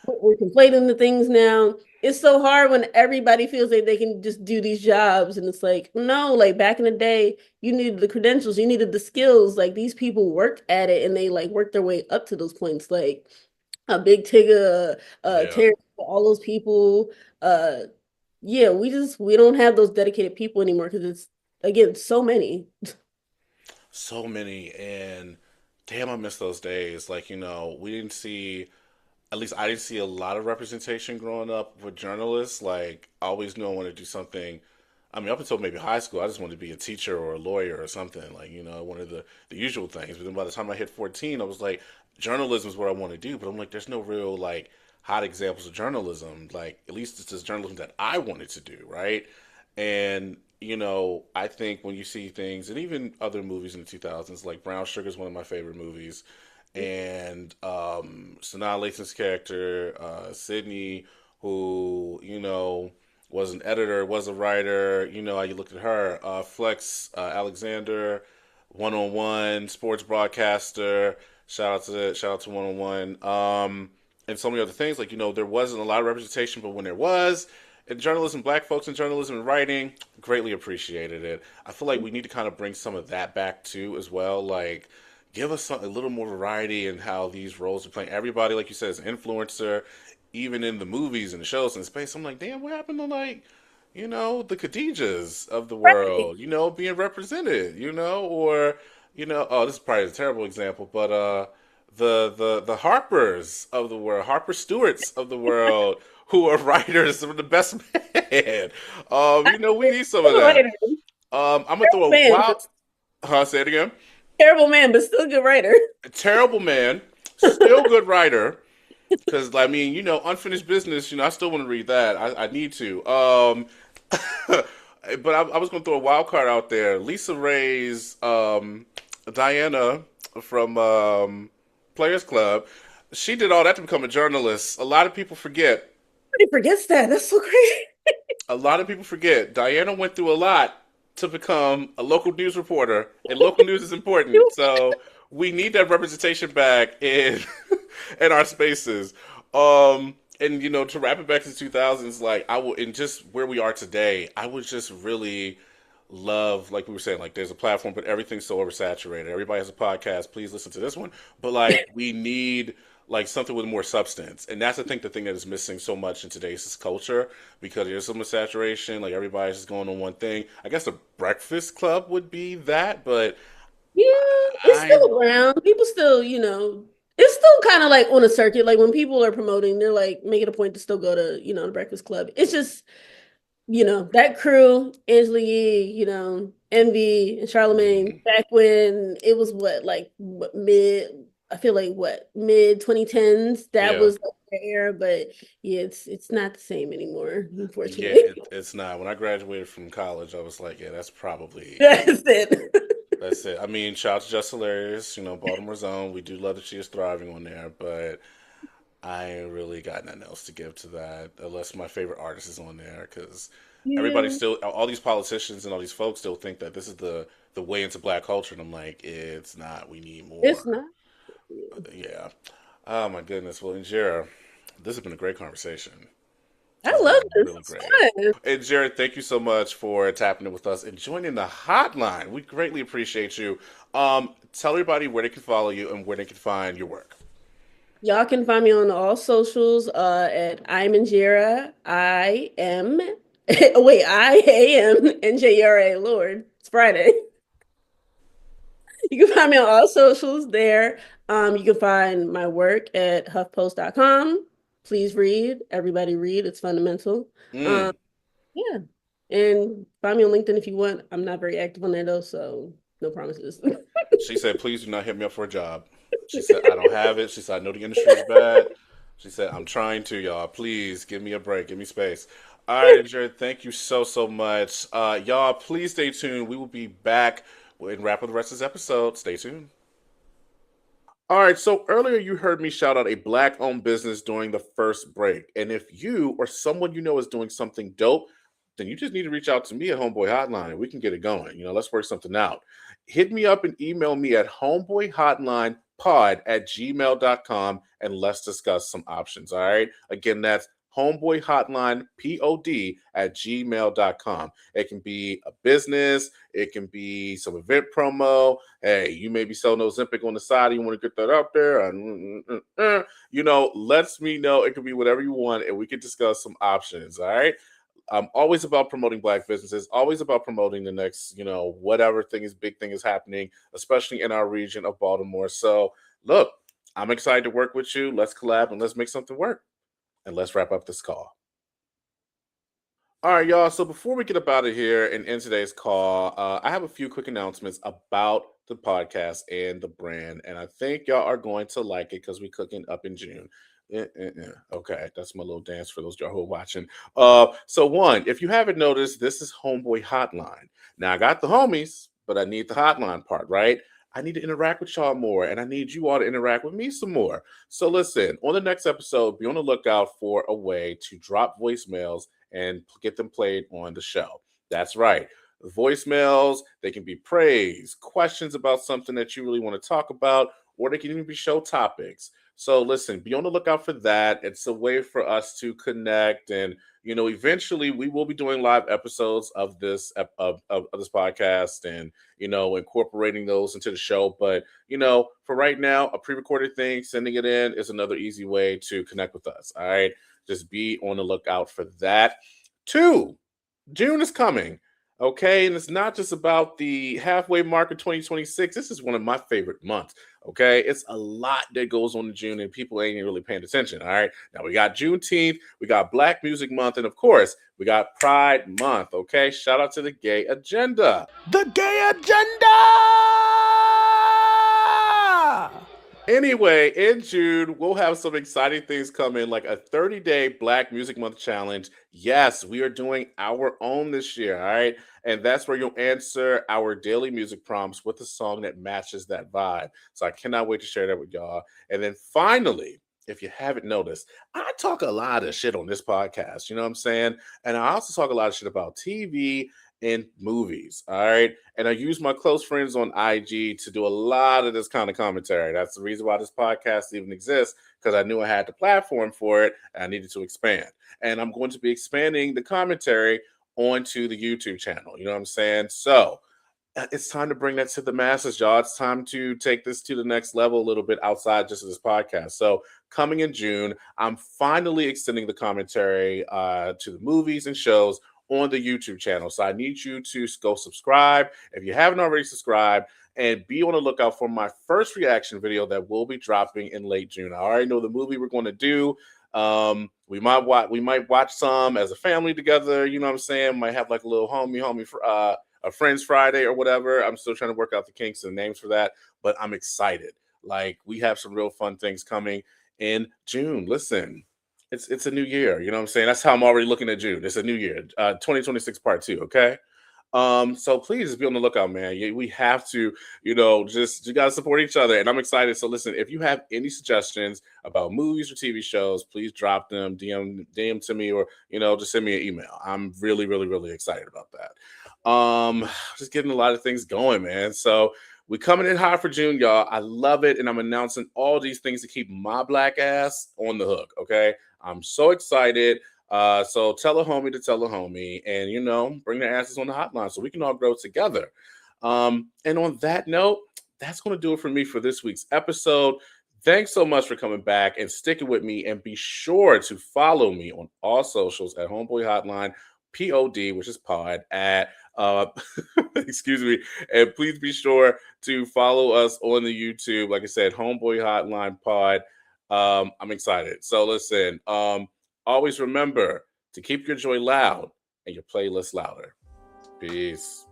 we're conflating the things now. It's so hard when everybody feels like they can just do these jobs. And it's like, no, like back in the day, you needed the credentials, you needed the skills. Like these people worked at it and they like worked their way up to those points. Like a Big Tigger, Yeah. Terrence, all those people. Uh, yeah, we don't have those dedicated people anymore because it's again so many. So many. And damn, I miss those days. Like, we didn't see, at least I didn't see a lot of representation growing up with journalists. Like, I always knew I wanted to do something. I mean, up until maybe high school, I just wanted to be a teacher or a lawyer or something. Like, I wanted the usual things. But then by the time I hit 14, I was like, journalism is what I want to do. But I'm like, there's no real, like, hot examples of journalism. Like, at least it's just journalism that I wanted to do, right? And, I think when you see things, and even other movies in the 2000s, like Brown Sugar is one of my favorite movies. And Sanaa Lathan's character, Sydney, who, was an editor, was a writer, how you looked at her, Flex Alexander, One on One, sports broadcaster, shout out to One on One. And so many other things. Like, there wasn't a lot of representation, but when there was, in journalism, black folks in journalism and writing, greatly appreciated it. I feel like we need to kind of bring some of that back too, as well. Like, give us a little more variety in how these roles are playing. Everybody, like you said, is an influencer, even in the movies and the shows and space. I'm like, damn, what happened to like, the Khadijas of the Right. world, being represented, or, oh, this is probably a terrible example, but the Harpers of the world, Harper Stewarts of the world, who are writers of the best man. We need some of that. Writer. I'm gonna throw a Man, wild. Huh? Say it again. terrible man, but still a good writer. A terrible man, still good writer. Because I mean, unfinished business. I still want to read that. I need to. But I was going to throw a wild card out there. Lisa Ray's Diana from Players Club. She did all that to become a journalist. A lot of people forget. He forgets that. That's so crazy. A lot of people forget. Diana went through a lot to become a local news reporter, and local news is important. So we need that representation back in in our spaces. And to wrap it back to the 2000s, like I would, and just where we are today, I would just really love, like we were saying, like there's a platform, but everything's so oversaturated. Everybody has a podcast. Please listen to this one. But like we need like something with more substance, and that's I think the thing that is missing so much in today's culture because there's so much saturation. Like everybody's just going on one thing. I guess the Breakfast Club would be that, but Yeah, it's I still around. People still, it's still kind of like on a circuit. Like when people are promoting, they're like making a point to still go to, the Breakfast Club. It's just, that crew, Angela Yee, Envy and Charlemagne, mm, back when it was I feel like mid 2010s. That yeah. was like the era, but yeah, it's not the same anymore, Yeah, unfortunately. it's not. When I graduated from college, I was like, yeah, that's probably That's it. that's it. I mean, shout out to Just Hilarious, Baltimore's own. We do love that she is thriving on there, but I ain't really got nothing else to give to that unless my favorite artist is on there because everybody Yeah, still, all these politicians and all these folks still think that this is the way into black culture, and I'm like, it's not. We need it's more. not. Yeah. Oh my goodness. Well, Njera, this has been a great conversation. I This has love been this. really It's great. fun. And Jared, thank you so much for tapping in with us and joining the hotline. We greatly appreciate you. Tell everybody where they can follow you and where they can find your work. Y'all can find me on all socials at iamnjera. Wait, IAMNJERA. Lord, it's Friday. You can find me on all socials there. You can find my work at huffpost.com. Please read. Everybody read. It's fundamental. Um, Mm. yeah. And find me on LinkedIn if you want. I'm not very active on there though, so no promises. She said, please do not hit me up for a job. She said, I don't have it. She said, I know the industry is bad. She said, I'm trying to, y'all. Please give me a break. Give me space. All right, Njera, thank you so much. Y'all, please stay tuned. We will be back and wrap up the rest of this episode. Stay tuned. All right, so earlier you heard me shout out a black owned business during the first break. And if you or someone you know is doing something dope, then you just need to reach out to me at Homeboy Hotline and we can get it going. Let's work something out. Hit me up and email me at homeboyhotlinepod@gmail.com and let's discuss some options. All right. Again, that's homeboyhotlinepod@gmail.com. It can be a business, it can be some event promo. Hey, you may be selling Ozempic on the side. You want to get that out there? Lets me know. It can be whatever you want, and we can discuss some options. All right. I'm always about promoting black businesses, always about promoting the next, whatever big thing is happening, especially in our region of Baltimore. So, look, I'm excited to work with you. Let's collab and let's make something work. And let's wrap up this call. All right, y'all. So before we get up out of here and in today's call, I have a few quick announcements about the podcast and the brand, and I think y'all are going to like it because we're cooking up in June. Okay, that's my little dance for those y'all who are watching. So one, if you haven't noticed, this is Homeboy Hotline. Now I got the homies, but I need the hotline part, right? I need to interact with y'all more, and I need you all to interact with me some more. So listen, on the next episode, be on the lookout for a way to drop voicemails and get them played on the show. That's right. Voicemails, they can be praise, questions about something that you really want to talk about, or they can even be show topics. So listen, be on the lookout for that. It's a way for us to connect, and eventually we will be doing live episodes of of this podcast, and incorporating those into the show. But for right now, a pre-recorded thing, sending it in is another easy way to connect with us. All right. Just be on the lookout for that. Two, June is coming. Okay. And it's not just about the halfway mark of 2026. This is one of my favorite months. Okay. It's a lot that goes on in June and people ain't really paying attention. All right. Now we got Juneteenth, we got Black Music Month, and of course, we got Pride Month. Okay. Shout out to the gay agenda. The gay agenda! Anyway, in June, we'll have some exciting things coming, like a 30-day Black Music Month challenge. Yes, we are doing our own this year, all right? And that's where you'll answer our daily music prompts with a song that matches that vibe. So I cannot wait to share that with y'all. And then finally, if you haven't noticed, I talk a lot of shit on this podcast, you know what I'm saying? And I also talk a lot of shit about TV and movies. All right. And I use my close friends on IG to do a lot of this kind of commentary. That's the reason why this podcast even exists, because I knew I had the platform for it and I needed to expand. And I'm going to be expanding the commentary onto the YouTube channel. You know what I'm saying? So it's time to bring that to the masses, y'all. It's time to take this to the next level a little bit outside just of this podcast. So coming in June, I'm finally extending the commentary to the movies and shows on the YouTube channel. So I need you to go subscribe if you haven't already subscribed, and be on the lookout for my first reaction video that will be dropping in late June. I already know the movie we're going to do. We might watch some as a family together. You know what I'm saying? Might have like a little homie for a Friends Friday or whatever. I'm still trying to work out the kinks and names for that, but I'm excited. Like, we have some real fun things coming in June. Listen, it's a new year. You know what I'm saying? That's how I'm already looking at June. It's a new year, 2026 part 2. Okay. So please just be on the lookout, man. We have to, you gotta support each other. And I'm excited. So listen, if you have any suggestions about movies or TV shows, please drop them, DM to me, or just send me an email. I'm really, really, really excited about that. Just getting a lot of things going, man. So we coming in hot for June, y'all. I love it. And I'm announcing all these things to keep my black ass on the hook. Okay. I'm so excited. So tell a homie to tell a homie, and bring their asses on the hotline so we can all grow together. And on that note, that's going to do it for me for this week's episode. Thanks so much for coming back and sticking with me, and be sure to follow me on all socials at Homeboy Hotline POD, which is pod at excuse me. And please be sure to follow us on the YouTube. Like I said, Homeboy Hotline Pod. I'm excited. So listen, always remember to keep your joy loud and your playlist louder. Peace.